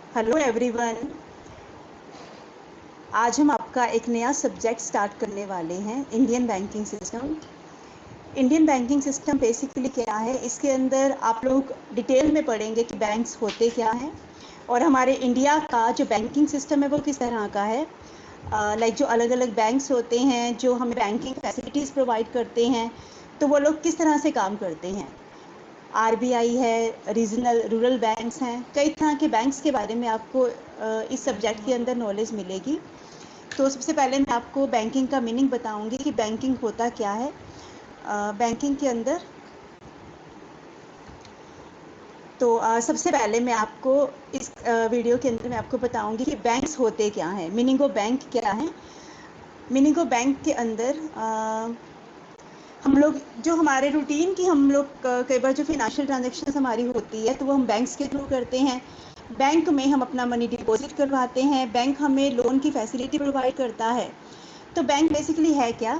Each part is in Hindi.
Hello everyone. आज हम आपका एक नया सब्जेक्ट स्टार्ट करने वाले हैं, Indian banking system. Indian banking system basically क्या है, इसके अंदर आप लोग डिटेल में पढ़ेंगे कि बैंक्स होते क्या हैं और हमारे इंडिया का जो बैंकिंग सिस्टम है वो किस तरह का है। लाइक जो अलग अलग बैंक्स होते हैं जो हमें बैंकिंग फैसिलिटीज़ प्रोवाइड करते हैं, तो वो लोग किस तरह से काम करते हैं। आरबीआई है, रीजनल रूरल बैंक्स हैं, कई तरह के बैंक्स के बारे में आपको इस सब्जेक्ट के अंदर नॉलेज मिलेगी। तो सबसे पहले मैं आपको बैंकिंग का मीनिंग बताऊंगी कि बैंकिंग होता क्या है। बैंकिंग के अंदर तो सबसे पहले मैं आपको इस वीडियो के अंदर मैं आपको बताऊंगी कि बैंक्स होते क्या हैं, मीनिंग ऑफ बैंक क्या है। मीनिंग ऑफ बैंक के अंदर हम लोग जो हमारे रूटीन की हम लोग कई बार जो फिनेंशियल ट्रांजेक्शन हमारी होती है तो वो हम बैंक्स के थ्रू करते हैं। बैंक में हम अपना मनी डिपॉजिट करवाते हैं, बैंक हमें लोन की फैसिलिटी प्रोवाइड करता है। तो बैंक बेसिकली है क्या?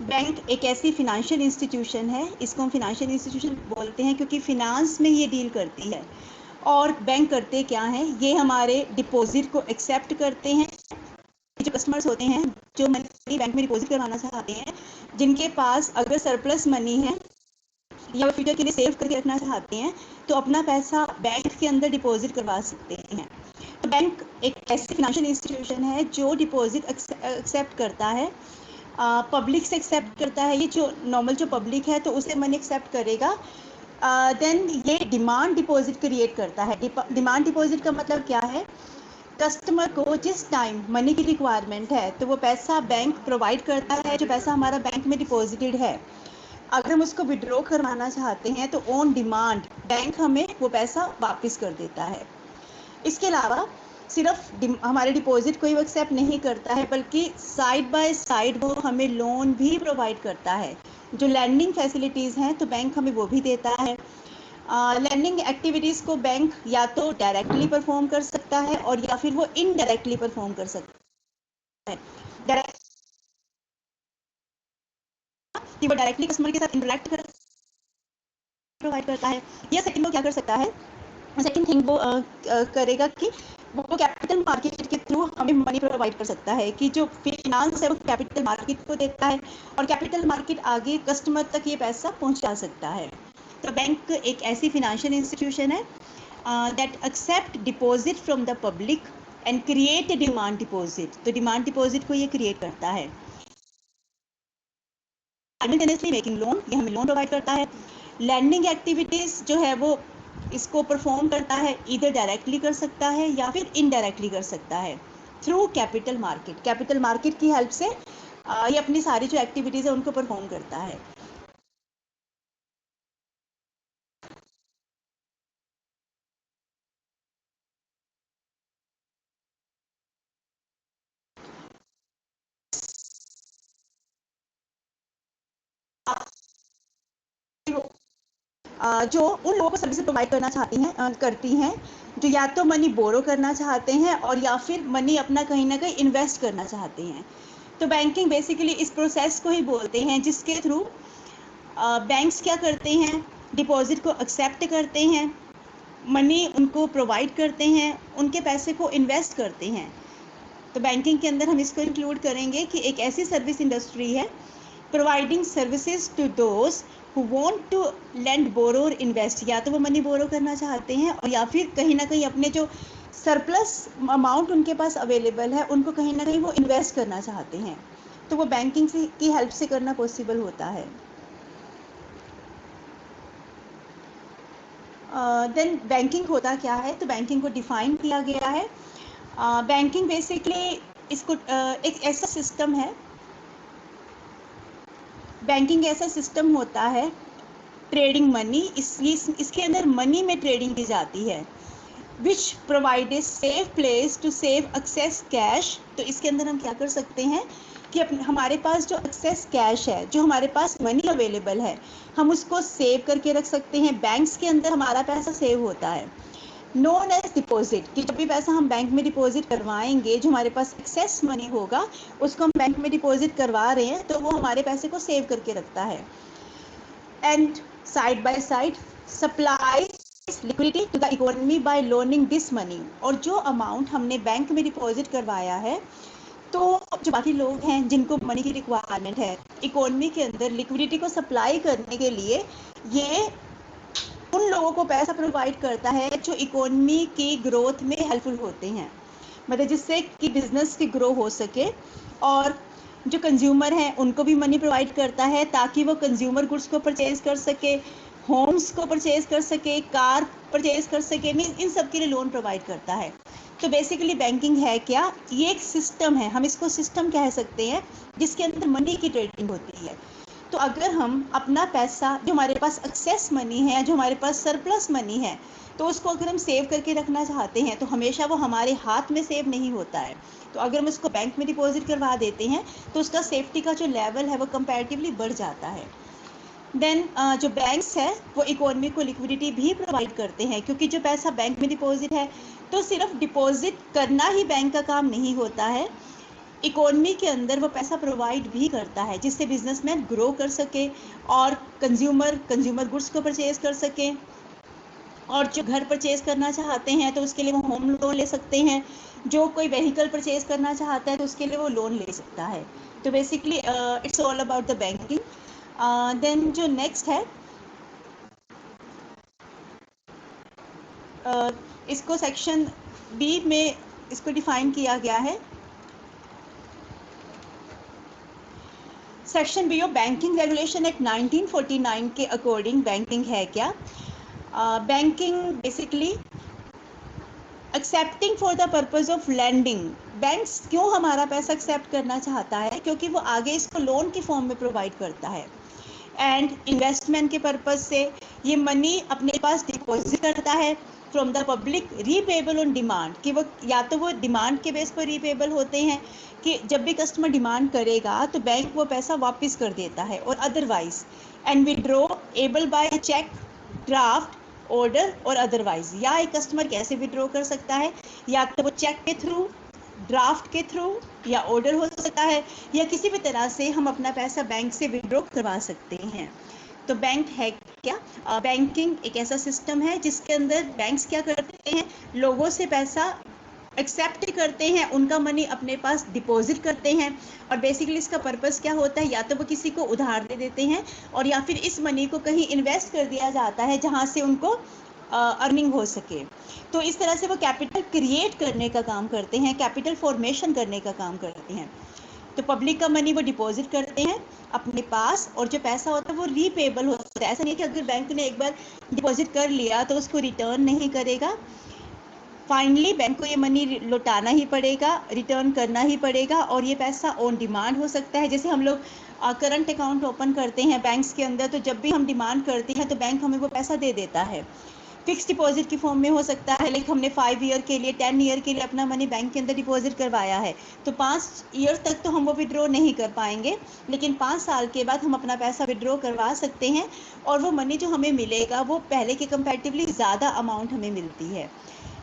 बैंक एक ऐसी फिनेंशियल इंस्टीट्यूशन है, इसको हम फिनेंशियल इंस्टीट्यूशन बोलते हैं क्योंकि फिनांस में ये डील करती है। और बैंक करते क्या हैं, ये हमारे डिपॉजिट को एक्सेप्ट करते हैं। जो कस्टमर्स होते हैं जो मनी बैंक में डिपॉजिट करवाना चाहते हैं, जिनके पास अगर सरप्लस मनी है या फ्यूचर के लिए सेव करके रखना चाहते हैं, तो अपना पैसा बैंक के अंदर डिपॉजिट करवा सकते हैं। तो बैंक एक ऐसी फिनेंशियल इंस्टीट्यूशन है जो डिपॉजिट एक्सेप्ट करता है, पब्लिक से एक्सेप्ट करता है। ये जो नॉर्मल जो पब्लिक है तो उसे मनी एक्सेप्ट करेगा। देन ये डिमांड डिपॉजिट क्रिएट करता है। डिमांड डिपॉजिट का मतलब क्या है? कस्टमर को जिस टाइम मनी की रिक्वायरमेंट है तो वो पैसा बैंक प्रोवाइड करता है, जो पैसा हमारा बैंक में डिपॉजिटेड है। अगर हम उसको विड्रॉ करवाना चाहते हैं तो ऑन डिमांड बैंक हमें वो पैसा वापस कर देता है। इसके अलावा सिर्फ हमारे डिपॉजिट को ही वो एक्सेप्ट नहीं करता है, बल्कि साइड बाय साइड वो हमें लोन भी प्रोवाइड करता है। जो लैंडिंग फैसिलिटीज़ हैं तो बैंक हमें वो भी देता है। लैंडिंग एक्टिविटीज़ को बैंक या तो डायरेक्टली परफॉर्म कर सकता है और या फिर वो इनडायरेक्टली परफॉर्म कर सकता है। डायरेक्ट कि वो डायरेक्टली कस्टमर के साथ इंटरेक्ट कर प्रोवाइड करता है, या सेकंड वो क्या कर सकता है, सेकंड थिंग वो करेगा कि वो कैपिटल मार्केट के थ्रू हमें मनी प्रोवाइड कर सकता है, कि जो फिनांस है वो कैपिटल मार्केट को देता है और कैपिटल मार्केट आगे कस्टमर तक ये पैसा पहुंचा सकता है। तो बैंक एक ऐसी फिनेंशियल इंस्टीट्यूशन है that accept deposit from the public and create a demand deposit. तो डिमांड डिपॉजिट को ये क्रिएट करता है। साइमल्टेनियसली मेकिंग लोन, ये हमें लोन प्रोवाइड करता है। लैंडिंग एक्टिविटीज़ जो है वो इसको परफॉर्म करता है, इधर डायरेक्टली कर सकता है या फिर इनडायरेक्टली कर सकता है through capital market. Capital market की हेल्प से ये अपनी सारी जो एक्टिविटीज़ है उनको परफॉर्म करता है। जो उन लोगों को सर्विस प्रोवाइड करना चाहती हैं करती हैं जो या तो मनी बोरो करना चाहते हैं और या फिर मनी अपना कहीं ना कहीं इन्वेस्ट करना चाहते हैं। तो बैंकिंग बेसिकली इस प्रोसेस को ही बोलते हैं जिसके थ्रू बैंक्स क्या करते हैं, डिपॉजिट को एक्सेप्ट करते हैं, मनी उनको प्रोवाइड करते हैं, उनके पैसे को इन्वेस्ट करते हैं। तो बैंकिंग के अंदर हम इसको इंक्लूड करेंगे कि एक ऐसी सर्विस इंडस्ट्री है providing services to those who want to lend borrow और इन्वेस्ट। या तो वो मनी बोरो करना चाहते हैं और या फिर कहीं ना कहीं अपने जो सरप्लस अमाउंट उनके पास अवेलेबल है उनको कहीं ना कहीं वो इन्वेस्ट करना चाहते हैं। तो वो बैंकिंग से की हेल्प से करना पॉसिबल होता है। देन बैंकिंग होता क्या है, तो बैंकिंग को डिफाइन किया गया है। बैंकिंग बेसिकली इसको एक ऐसा सिस्टम है, बैंकिंग ऐसा सिस्टम होता है ट्रेडिंग मनी, इसके अंदर मनी में ट्रेडिंग की जाती है, which provide a safe place to save excess cash. तो इसके अंदर हम क्या कर सकते हैं कि हमारे पास जो एक्सेस कैश है, जो हमारे पास मनी अवेलेबल है, हम उसको सेव करके रख सकते हैं। बैंक्स के अंदर हमारा पैसा सेव होता है, नोन एज डिपॉजिट, कि जब भी पैसा हम बैंक में डिपॉजिट करवाएंगे, जो हमारे पास एक्सेस मनी होगा उसको हम बैंक में डिपॉजिट करवा रहे हैं तो वो हमारे पैसे को सेव करके रखता है। And side by side supply liquidity to the economy by loaning this money. और जो अमाउंट हमने बैंक में डिपॉजिट करवाया है, तो जो बाकी लोग हैं जिनको मनी की रिक्वायरमेंट है इकोनॉमी के अंदर लिक्विडिटी को सप्लाई करने के लिए, ये उन लोगों को पैसा प्रोवाइड करता है जो इकोनॉमी की ग्रोथ में हेल्पफुल होते हैं, मतलब जिससे कि बिजनेस की ग्रो हो सके। और जो कंज्यूमर हैं उनको भी मनी प्रोवाइड करता है ताकि वो कंज्यूमर गुड्स को परचेज कर सके, होम्स को परचेज कर सके, कार परचेज कर सके, मीन इन सब के लिए लोन प्रोवाइड करता है। तो बेसिकली बैंकिंग है क्या? ये एक सिस्टम है, हम इसको सिस्टम कह सकते हैं जिसके अंदर मनी की ट्रेडिंग होती है। तो अगर हम अपना पैसा, जो हमारे पास एक्सेस मनी है, जो हमारे पास सरप्लस मनी है, तो उसको अगर हम सेव करके रखना चाहते हैं तो हमेशा वो हमारे हाथ में सेव नहीं होता है। तो अगर हम उसको बैंक में डिपॉजिट करवा देते हैं तो उसका सेफ्टी का जो लेवल है वो कंपैरेटिवली बढ़ जाता है। देन जो बैंक्स है वो इकोनॉमी को लिक्विडिटी भी प्रोवाइड करते हैं, क्योंकि जो पैसा बैंक में डिपॉजिट है तो सिर्फ डिपॉजिट करना ही बैंक का काम नहीं होता है, इकोनॉमी के अंदर वो पैसा प्रोवाइड भी करता है जिससे बिजनेसमैन ग्रो कर सके और कंज्यूमर गुड्स को परचेज कर सके। और जो घर परचेज करना चाहते हैं तो उसके लिए वो होम लोन ले सकते हैं, जो कोई व्हीकल परचेज करना चाहता है तो उसके लिए वो लोन ले सकता है। तो basically it's all about the banking. Then जो नेक्स्ट है, इसको सेक्शन बी में इसको डिफाइन किया गया है। Section B of banking regulation act 1949 के अकॉर्डिंग बैंकिंग है क्या? Banking basically accepting for the purpose of lending. Banks क्यों हमारा पैसा एक्सेप्ट करना चाहता है? क्योंकि वो आगे इसको लोन की फॉर्म में प्रोवाइड करता है। एंड इन्वेस्टमेंट के पर्पज से ये मनी अपने पास डिपॉजिट करता है from the public, repayable on demand, कि वो या तो वो डिमांड के बेस पर रीपेबल होते हैं कि जब भी कस्टमर डिमांड करेगा तो बैंक वो पैसा वापस कर देता है, और otherwise and withdrawable by cheque, draft, order और अदरवाइज। या एक कस्टमर कैसे विड्रॉ कर सकता है? या तो वो चेक के थ्रू, ड्राफ्ट के थ्रू, या ऑर्डर हो सकता है, या किसी भी तरह से हम अपना पैसा बैंक से विड्रॉ करवा सकते हैं। तो बैंक है क्या? बैंकिंग एक ऐसा सिस्टम है जिसके अंदर बैंक्स क्या करते हैं, लोगों से पैसा एक्सेप्ट करते हैं, उनका मनी अपने पास डिपॉजिट करते हैं, और बेसिकली इसका पर्पस क्या होता है, या तो वो किसी को उधार दे देते हैं और या फिर इस मनी को कहीं इन्वेस्ट कर दिया जाता है जहां से उनको अर्निंग हो सके। तो इस तरह से वो कैपिटल क्रिएट करने का काम करते हैं, कैपिटल फॉर्मेशन करने का काम करते हैं। तो पब्लिक का मनी वो डिपॉजिट करते हैं अपने पास, और जो पैसा होता है वो रीपेबल होता है। ऐसा नहीं है कि अगर बैंक ने एक बार डिपॉजिट कर लिया तो उसको रिटर्न नहीं करेगा, फाइनली बैंक को ये मनी लौटाना ही पड़ेगा, रिटर्न करना ही पड़ेगा। और ये पैसा ऑन डिमांड हो सकता है, जैसे हम लोग करंट अकाउंट ओपन करते हैं बैंक्स के अंदर, तो जब भी हम डिमांड करते हैं तो बैंक हमें वो पैसा दे देता है। फिक्स डिपॉजिट की फॉर्म में हो सकता है, लाइक हमने 5 ईयर के लिए, 10 ईयर के लिए अपना मनी बैंक के अंदर डिपॉजिट करवाया है, तो 5 ईयर तक तो हम वो विड्रॉ नहीं कर पाएंगे, लेकिन 5 साल के बाद हम अपना पैसा विड्रॉ करवा सकते हैं, और वो मनी जो हमें मिलेगा वो पहले के कंपैरेटिवली ज़्यादा अमाउंट हमें मिलती है।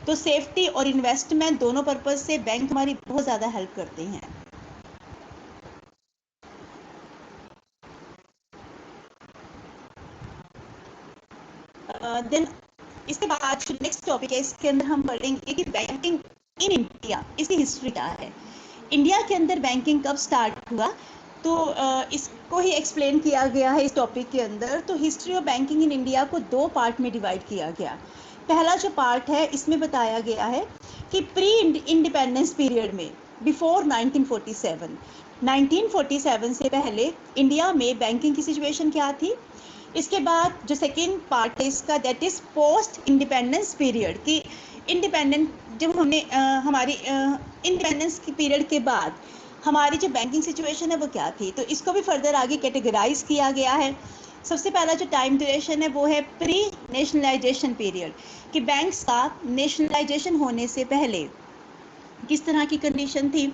तो सेफ्टी और इन्वेस्टमेंट दोनों पर्पज से बैंक हमारी बहुत ज़्यादा हेल्प करते हैं। देन इसके बाद जो नेक्स्ट टॉपिक है इसके अंदर हम पढ़ेंगे कि बैंकिंग इन इंडिया, इसकी हिस्ट्री क्या है, इंडिया के अंदर बैंकिंग कब स्टार्ट हुआ। तो इसको ही एक्सप्लेन किया गया है इस टॉपिक के अंदर। तो history of banking in India को 2 पार्ट में डिवाइड किया गया। पहला जो पार्ट है इसमें बताया गया है कि प्री इंडिपेंडेंस पीरियड में, बिफोर 1947, 1947 से पहले इंडिया में बैंकिंग की सिचुएशन क्या थी। इसके बाद जो सेकेंड पार्ट है इसका, that is post independence period, कि इंडिपेंडेंट जब हमने हमारी इंडिपेंडेंस की पीरियड के बाद हमारी जो बैंकिंग सिचुएशन है वो क्या थी। तो इसको भी फर्दर आगे कैटेगराइज किया गया है। सबसे पहला जो टाइम ड्यूरेशन है वो है प्री नेशनलाइजेशन पीरियड, कि बैंक्स का नेशनलाइजेशन होने से पहले किस तरह की कंडीशन थी।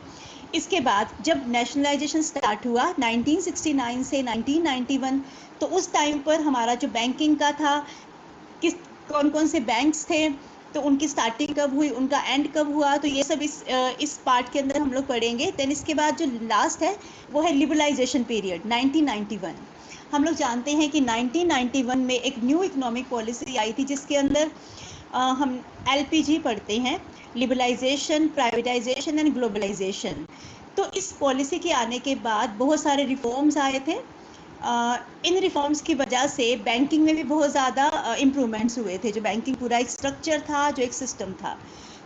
इसके बाद जब नेशनलाइजेशन स्टार्ट हुआ 1969 से 1991, तो उस टाइम पर हमारा जो बैंकिंग का था, किस कौन कौन से बैंक्स थे, तो उनकी स्टार्टिंग कब हुई, उनका एंड कब हुआ, तो ये सब इस पार्ट के अंदर हम लोग पढ़ेंगे। देन इसके बाद जो लास्ट है वो है लिबरलाइजेशन पीरियड 1991। हम लोग जानते हैं कि 1991 में एक न्यू इकोनॉमिक पॉलिसी आई थी, जिसके अंदर हम LPG पढ़ते हैं, लिबरलाइजेशन, प्राइवेटाइजेशन एंड ग्लोबलाइजेशन। तो इस पॉलिसी के आने के बाद बहुत सारे रिफॉर्म्स आए थे। इन रिफॉर्म्स की वजह से बैंकिंग में भी बहुत ज़्यादा इम्प्रूवमेंट्स हुए थे। जो बैंकिंग पूरा एक स्ट्रक्चर था, जो एक सिस्टम था।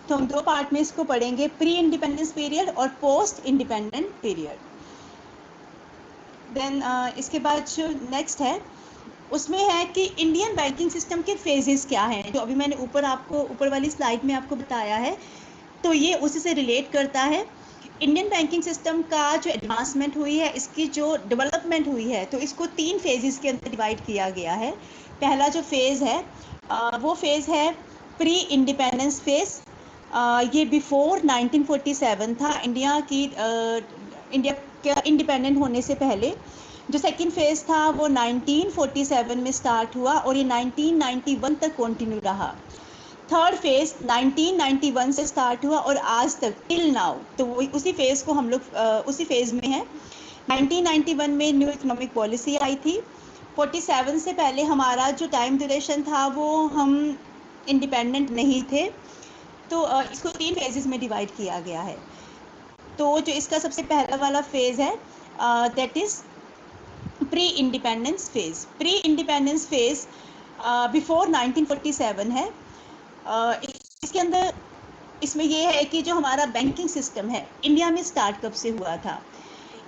तो हम 2 पार्ट में इसको पढ़ेंगे, प्री इंडिपेंडेंस पीरियड और पोस्ट इंडिपेंडेंट पीरियड। देन इसके बाद जो नेक्स्ट है उसमें है कि इंडियन बैंकिंग सिस्टम के फेजेस क्या हैं, जो अभी मैंने ऊपर वाली स्लाइड में आपको बताया है। तो ये उसी से रिलेट करता है। इंडियन बैंकिंग सिस्टम का जो एडवांसमेंट हुई है, इसकी जो डेवलपमेंट हुई है, तो इसको 3 फेजेस के अंदर डिवाइड किया गया है। पहला जो फेज़ है वो फेज़ है प्री इंडिपेंडेंस फेज़। ये बिफोर 1947 था, इंडिया के इंडिपेंडेंट होने से पहले। जो सेकंड फेज़ था वो 1947 में स्टार्ट हुआ और ये 1991 तक कंटिन्यू रहा। थर्ड फेज़ 1991 से स्टार्ट हुआ और आज तक टिल नाउ, तो वो उसी फेज़ को हम लोग उसी फेज़ में हैं। 1991 में न्यू इकोनॉमिक पॉलिसी आई थी। 47 से पहले हमारा जो टाइम ड्यूरेशन था वो हम इंडिपेंडेंट नहीं थे। तो इसको 3 फेजेस में डिवाइड किया गया है। तो जो इसका सबसे पहला वाला फेज़ है that is pre independence phase. Pre independence phase before 1947 है। इसके अंदर इसमें ये है कि जो हमारा बैंकिंग सिस्टम है इंडिया में स्टार्ट कब से हुआ था।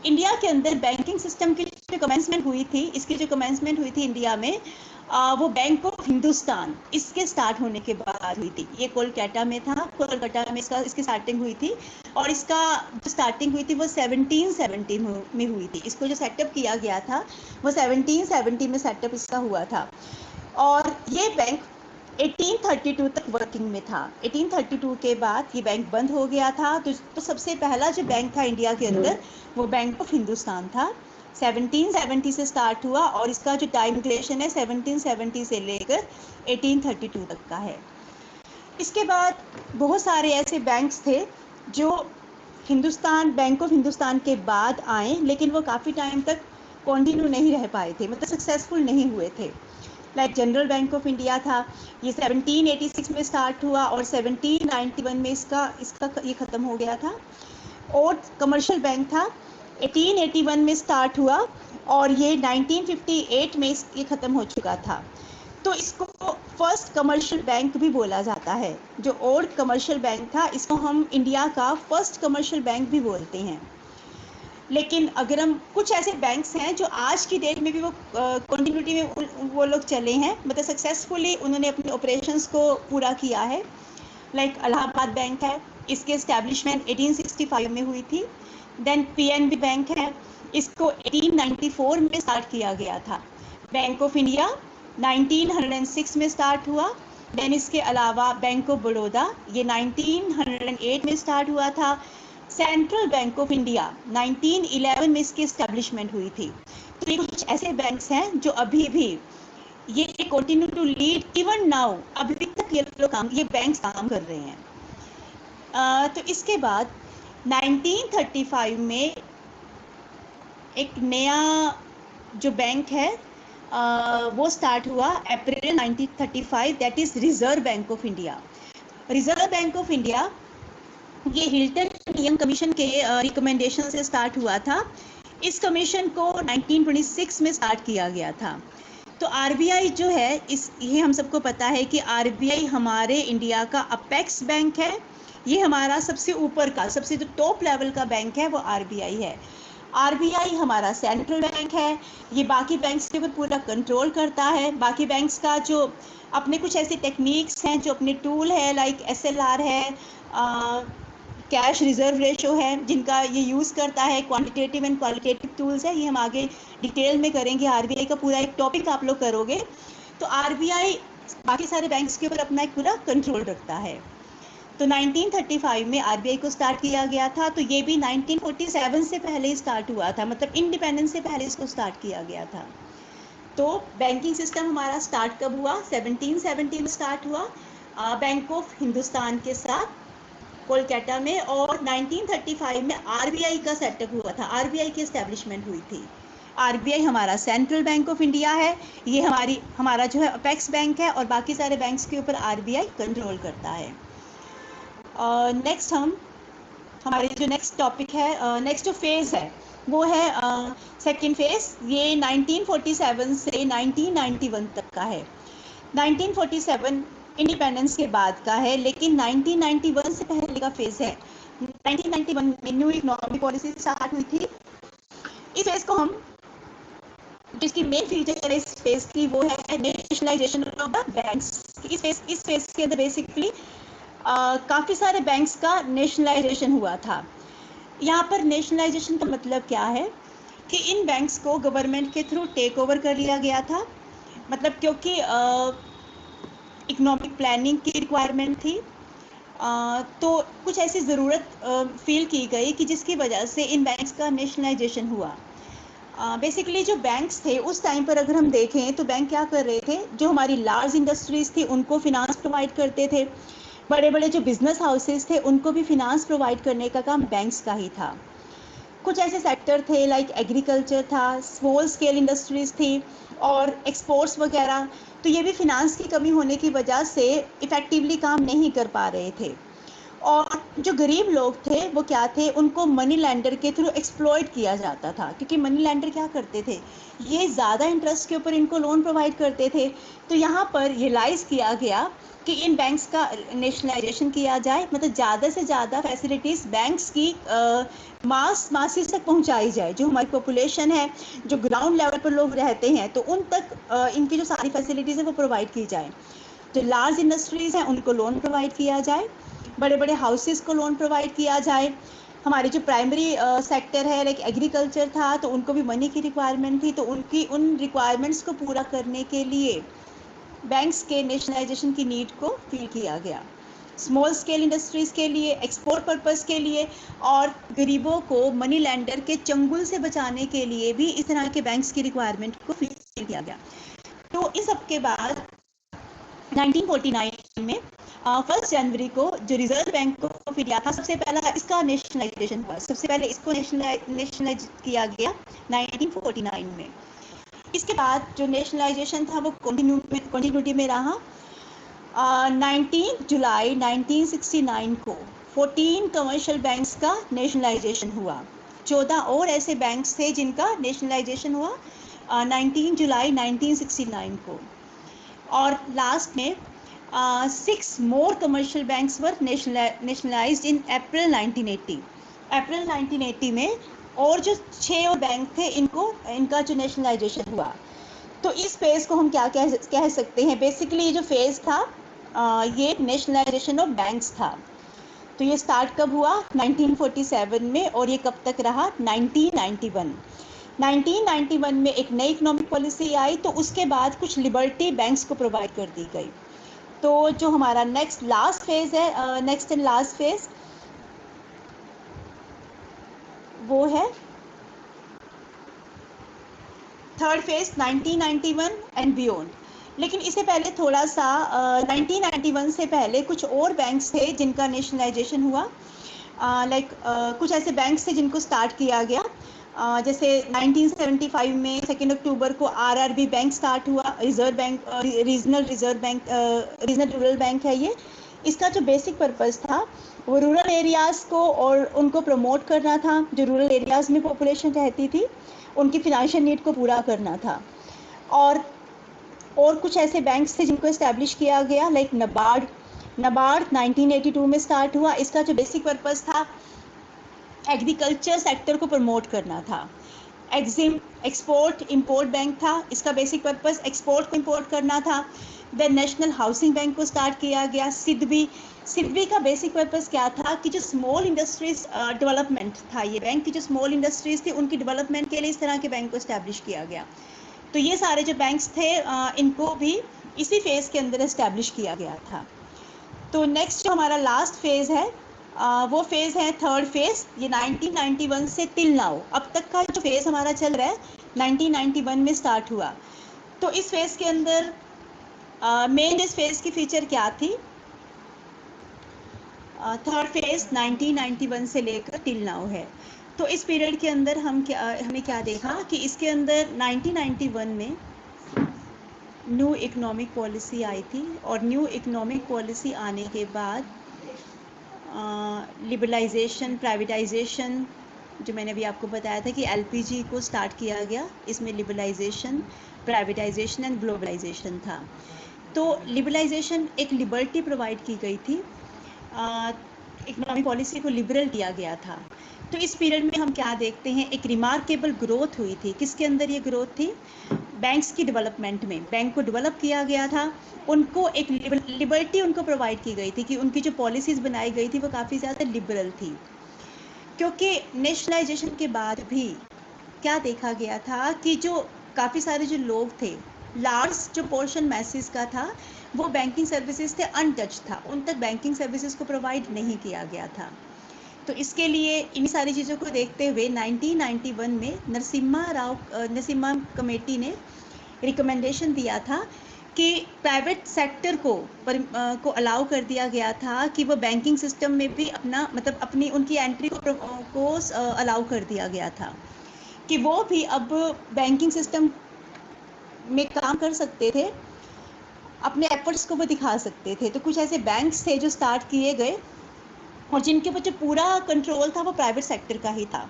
इंडिया के अंदर बैंकिंग सिस्टम की जो कमेंसमेंट हुई थी, इसकी जो कमेंसमेंट हुई थी इंडिया में, वो बैंक ऑफ हिंदुस्तान इसके स्टार्ट होने के बाद हुई थी। ये कोलकाता में था, कोलकाता में इसकी स्टार्टिंग हुई थी और इसका जो स्टार्टिंग हुई थी वो 1770 में हुई थी। इसको जो सेटअप किया गया था वो 1770 में सेटअप इसका हुआ था और ये बैंक 1832 तक वर्किंग में था। 1832 के बाद ये बैंक बंद हो गया था। तो सबसे पहला जो बैंक था इंडिया के अंदर वो बैंक ऑफ हिंदुस्तान था। 1770 से स्टार्ट हुआ और इसका जो टाइम ड्यूरेशन है 1770 से लेकर 1832 तक का है। इसके बाद बहुत सारे ऐसे बैंक्स थे जो बैंक ऑफ हिंदुस्तान के बाद आए, लेकिन वो काफ़ी टाइम तक कंटिन्यू नहीं रह पाए थे, मतलब सक्सेसफुल नहीं हुए थे। Like general bank of India था, ये 1786 में स्टार्ट हुआ और 1791 में इसका ये ख़त्म हो गया था। और कमर्शियल बैंक था, 1881 में स्टार्ट हुआ और ये 1958 में ये ख़त्म हो चुका था। तो इसको फर्स्ट कमर्शियल बैंक भी बोला जाता है। जो ओल्ड कमर्शियल बैंक था इसको हम इंडिया का फर्स्ट कमर्शियल बैंक भी बोलते हैं। लेकिन अगर हम कुछ ऐसे बैंक्स हैं जो आज की डेट में भी वो कंटिन्यूटी में वो लोग चले हैं, मतलब सक्सेसफुली उन्होंने अपने ऑपरेशंस को पूरा किया है। लाइक इलाहाबाद बैंक है, इसकी एस्टैब्लिशमेंट 1865 में हुई थी। देन PNB बैंक है, इसको 1894 में स्टार्ट किया गया था। बैंक ऑफ इंडिया 1906 में स्टार्ट हुआ। देन इसके अलावा बैंक ऑफ बड़ौदा ये 1908 में स्टार्ट हुआ था। सेंट्रल बैंक ऑफ इंडिया 1911 में इसकी एस्टैब्लिशमेंट हुई थी। तो ये कुछ ऐसे बैंक्स हैं जो अभी भी ये continue to lead even now, अभी तक ये बैंक्स काम कर रहे हैं। तो इसके बाद 1935 में एक नया जो बैंक है वो स्टार्ट हुआ अप्रैल 1935, that is reserve bank of India. Reserve bank of India ये हिल्टन नियम कमीशन के रिकमेंडेशन से स्टार्ट हुआ था। इस कमीशन को 1926 में स्टार्ट किया गया था। तो RBI जो है ये हम सबको पता है कि RBI हमारे इंडिया का अपेक्स बैंक है। ये हमारा सबसे ऊपर का, सबसे जो टॉप लेवल का बैंक है वो RBI है। RBI हमारा सेंट्रल बैंक है, ये बाकी बैंक्स के ऊपर पूरा कंट्रोल करता है। बाकी बैंक्स का जो अपने कुछ ऐसे टेक्निक्स हैं, जो अपने टूल है, लाइक SLR है, कैश रिजर्व रेशो है, जिनका ये यूज़ करता है, क्वांटिटेटिव एंड क्वालिटेटिव टूल्स है, ये हम आगे डिटेल में करेंगे। RBI का पूरा एक टॉपिक आप लोग करोगे। तो RBI बाकी सारे बैंक्स के ऊपर अपना एक पूरा कंट्रोल रखता है। तो 1935 में RBI को स्टार्ट किया गया था। तो ये भी 1947 से पहले स्टार्ट हुआ था, मतलब इंडिपेंडेंस से पहले इसको स्टार्ट किया गया था। तो बैंकिंग सिस्टम हमारा स्टार्ट कब हुआ? 1770 में स्टार्ट हुआ बैंक ऑफ हिंदुस्तान के साथ कोलकाता में, और 1935 में RBI का सेटअप हुआ था, RBI की एस्टैब्लिशमेंट हुई थी। आरबीआई हमारा सेंट्रल बैंक ऑफ इंडिया है, ये हमारा जो है अपेक्स बैंक है, और बाकी सारे बैंक्स के ऊपर आरबीआई कंट्रोल करता है। नेक्स्ट हमारे जो नेक्स्ट टॉपिक है, नेक्स्ट जो फेज़ है वो है सेकेंड फेज़। ये 1947 से 1991 तक का है। 1947 इंडिपेंडेंस के बाद का है, लेकिन 1991 से पहले का फेज़ है। 1991 में न्यू इकोनॉमिक पॉलिसी स्टार्ट हुई थी। इस फेज़ को हम, जिसकी मेन फीचर है इस फेज़ की, वो है नेशनलाइजेशन ऑफ द बैंक्स। इस फेज़ के अंदर बेसिकली काफ़ी सारे बैंक्स का नेशनलाइजेशन हुआ था। यहाँ पर नेशनलाइजेशन का मतलब क्या है कि इन बैंक्स को गवर्नमेंट के थ्रू टेक ओवर कर लिया गया था। मतलब क्योंकि इकोनॉमिक प्लानिंग की रिक्वायरमेंट थी, तो कुछ ऐसी ज़रूरत फील की गई कि जिसकी वजह से इन बैंक्स का नेशनलाइजेशन हुआ। बेसिकली जो बैंक्स थे उस टाइम पर अगर हम देखें तो बैंक क्या कर रहे थे, जो हमारी लार्ज इंडस्ट्रीज़ थी उनको फिनांस प्रोवाइड करते थे, बड़े बड़े जो बिजनेस हाउसेस थे उनको भी फिनांस प्रोवाइड करने का काम बैंक्स का ही था। कुछ ऐसे सेक्टर थे लाइक एग्रीकल्चर था, स्मॉल स्केल इंडस्ट्रीज़ थी और एक्सपोर्ट्स वगैरह, तो ये भी फिनांस की कमी होने की वजह से इफ़ेक्टिवली काम नहीं कर पा रहे थे। और जो गरीब लोग थे वो क्या थे, उनको मनी लैंडर के थ्रू एक्सप्लॉइट किया जाता था, क्योंकि मनी लैंडर क्या करते थे, ये ज़्यादा इंटरेस्ट के ऊपर इनको लोन प्रोवाइड करते थे। तो यहाँ पर रियलाइज़ किया गया कि इन बैंक्स का नेशनलाइजेशन किया जाए, मतलब ज़्यादा से ज़्यादा फैसिलिटीज़ बैंक्स की मासिस तक पहुँचाई जाए। जो हमारी पॉपुलेशन है, जो ग्राउंड लेवल पर लोग रहते हैं, तो उन तक इनकी जो सारी फैसिलिटीज़ है वो प्रोवाइड की जाए। जो लार्ज इंडस्ट्रीज़ हैं उनको लोन प्रोवाइड किया जाए, बड़े बड़े हाउसेस को लोन प्रोवाइड किया जाए। हमारे जो प्राइमरी सेक्टर है लाइक एग्रीकल्चर था, तो उनको भी मनी की रिक्वायरमेंट थी, तो उन रिक्वायरमेंट्स को पूरा करने के लिए बैंक्स के नेशनलाइजेशन की नीड को फील किया गया। स्मॉल स्केल इंडस्ट्रीज़ के लिए, एक्सपोर्ट पर्पस के लिए, और गरीबों को मनी लैंडर के चंगुल से बचाने के लिए भी इस तरह के बैंक्स की रिक्वायरमेंट को फील किया गया। तो इस सब के बाद 1949 में 1 जनवरी को जो रिजर्व बैंक ऑफ इंडिया था, सबसे पहला इसका नेशनलाइजेशन हुआ। सबसे पहले इसको नेशनलाइज किया गया 1949 में। इसके बाद जो नेशनलाइजेशन था वो कंटिन्यूटी में रहा। 19 जुलाई 1969 को 14 कमर्शियल बैंक्स का नेशनलाइजेशन हुआ। 14 और ऐसे बैंक्स थे जिनका नेशनलाइजेशन हुआ 19 जुलाई 1969 को। और लास्ट में 6 मोर कमर्शियल बैंक्स वर नेशनलाइज्ड इन अप्रैल 1980। अप्रैल 1980 में और जो 6 और बैंक थे इनका जो नेशनलाइजेशन हुआ। तो इस फेज़ को हम क्या कह सकते हैं, बेसिकली ये जो फेज़ था ये नेशनलाइजेशन ऑफ बैंक्स था। तो ये स्टार्ट कब हुआ, 1947 में, और ये कब तक रहा, 1991। 1991 में एक नई इकोनॉमिक पॉलिसी आई, तो उसके बाद कुछ लिबर्टी बैंक्स को प्रोवाइड कर दी गई। तो जो हमारा नेक्स्ट एंड लास्ट फेज़ वो है थर्ड फेज़ 1991 एंड बियॉन्ड। लेकिन इससे पहले थोड़ा सा 1991 से पहले कुछ और बैंक्स थे जिनका नेशनलाइजेशन हुआ। कुछ ऐसे बैंक्स थे जिनको स्टार्ट किया गया, जैसे 1975 में 2 अक्टूबर को आरआरबी बैंक स्टार्ट हुआ। Reserve bank, regional rural bank है ये। इसका जो बेसिक पर्पस था वो रूरल एरियाज़ को और उनको प्रमोट करना था। जो रूरल एरियाज़ में पॉपुलेशन रहती थी उनकी फिनेंशियल नीड को पूरा करना था। और कुछ ऐसे बैंक्स थे जिनको इस्टेब्लिश किया गया, लाइक नबार्ड 1982 में स्टार्ट हुआ। इसका जो बेसिक पर्पस था एग्रीकल्चर सेक्टर को प्रमोट करना था। एक्जिम एक्सपोर्ट इंपोर्ट बैंक था, इसका बेसिक पर्पस एक्सपोर्ट को इंपोर्ट करना था। देन नेशनल हाउसिंग बैंक को स्टार्ट किया गया। सिडबी का बेसिक पर्पस क्या था कि जो स्मॉल इंडस्ट्रीज डेवलपमेंट था, ये बैंक की जो स्मॉल इंडस्ट्रीज थी उनकी डेवलपमेंट के लिए इस तरह के बैंक को इस्टेब्लिश किया गया। तो ये सारे जो बैंक्स थे इनको भी इसी फेज़ के अंदर इस्टेब्लिश किया गया था। तो नेक्स्ट जो हमारा लास्ट फेज़ है वो फेज़ है थर्ड फेज़। ये 1991 से टिल नाउ, अब तक का जो फेज़ हमारा चल रहा है 1991 में स्टार्ट हुआ। तो इस फेज़ के अंदर मेन इस फेज़ की फीचर क्या थी, थर्ड फेज़ 1991 से लेकर टिल नाउ है। तो इस पीरियड के अंदर हमने क्या देखा कि इसके अंदर 1991 में न्यू इकोनॉमिक पॉलिसी आई थी, और न्यू इकोनॉमिक पॉलिसी आने के बाद लिबरलाइजेशन, प्राइवेटाइजेशन, जो मैंने अभी आपको बताया था कि एलपीजी को स्टार्ट किया गया, इसमें लिबरलाइजेशन, प्राइवेटाइजेशन एंड ग्लोबलाइजेशन था। तो लिबरलाइजेशन एक लिबर्टी प्रोवाइड की गई थी, इकोनॉमिक पॉलिसी को लिबरल किया गया था। तो इस पीरियड में हम क्या देखते हैं, एक रिमार्केबल ग्रोथ हुई थी। किसके अंदर ये ग्रोथ थी? बैंक्स की डेवलपमेंट में। बैंक को डेवलप किया गया था, उनको एक लिबर्टी उनको प्रोवाइड की गई थी कि उनकी जो पॉलिसीज़ बनाई गई थी वो काफ़ी ज़्यादा लिबरल थी। क्योंकि नेशनलाइजेशन के बाद भी क्या देखा गया था कि जो काफ़ी सारे जो लोग थे, लार्ज जो पोर्शन मैसेज का था, वो बैंकिंग सर्विसेज थे अनटच था, उन तक बैंकिंग सर्विसेज को प्रोवाइड नहीं किया गया था। तो इसके लिए इन सारी चीज़ों को देखते हुए 1991 में नरसिम्हा कमेटी ने रिकमेंडेशन दिया था कि प्राइवेट सेक्टर को अलाउ कर दिया गया था कि वो बैंकिंग सिस्टम में भी अपनी उनकी एंट्री को अलाउ कर दिया गया था कि वो भी अब बैंकिंग सिस्टम में काम कर सकते थे, अपने एफर्ट्स को वो दिखा सकते थे। तो कुछ ऐसे बैंक्स थे जो स्टार्ट किए गए और जिनके ऊपर जो पूरा कंट्रोल था वो प्राइवेट सेक्टर का ही था।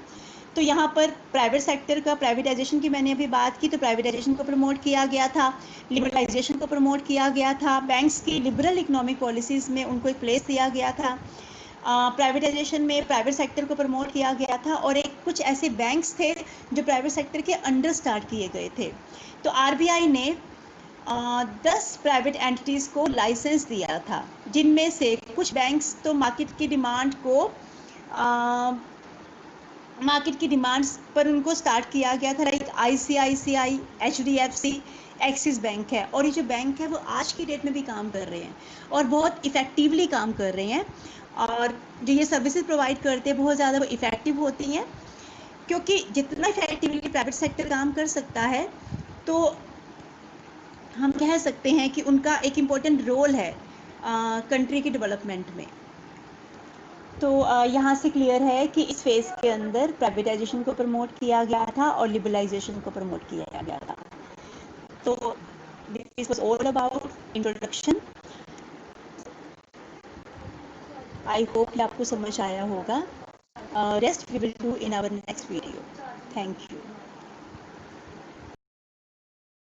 तो यहाँ पर प्राइवेट सेक्टर का प्राइवेटाइजेशन की मैंने अभी बात की, तो प्राइवेटाइजेशन को प्रमोट किया गया था, लिबरलाइजेशन को प्रमोट किया गया था, बैंक्स की लिबरल इकोनॉमिक पॉलिसीज़ में उनको एक प्लेस दिया गया था, प्राइवेटाइजेशन में प्राइवेट सेक्टर को प्रमोट किया गया था, और एक कुछ ऐसे बैंक्स थे जो प्राइवेट सेक्टर के अंडर स्टार्ट किए गए थे। तो आरबीआई ने 10 प्राइवेट एंटिटीज़ को लाइसेंस दिया था, जिनमें से कुछ बैंक्स तो मार्केट की डिमांड्स पर उनको स्टार्ट किया गया था, like ICICI, HDFC, axis bank है। और ये जो बैंक है वो आज की डेट में भी काम कर रहे हैं और बहुत इफ़ेक्टिवली काम कर रहे हैं, और जो ये सर्विसेज प्रोवाइड करते हैं बहुत ज़्यादा वो इफ़ेक्टिव होती हैं, क्योंकि जितना इफ़ेक्टिवली प्राइवेट सेक्टर काम कर सकता है तो हम कह सकते हैं कि उनका एक इम्पोर्टेंट रोल है कंट्री की डेवलपमेंट में। तो यहाँ से क्लियर है कि इस फेज़ के अंदर प्राइवेटाइजेशन को प्रमोट किया गया था और लिबरलाइजेशन को प्रमोट किया गया था। तो this was all about introduction. I hope कि आपको समझ आया होगा। Rest we will do in our next video. Thank you.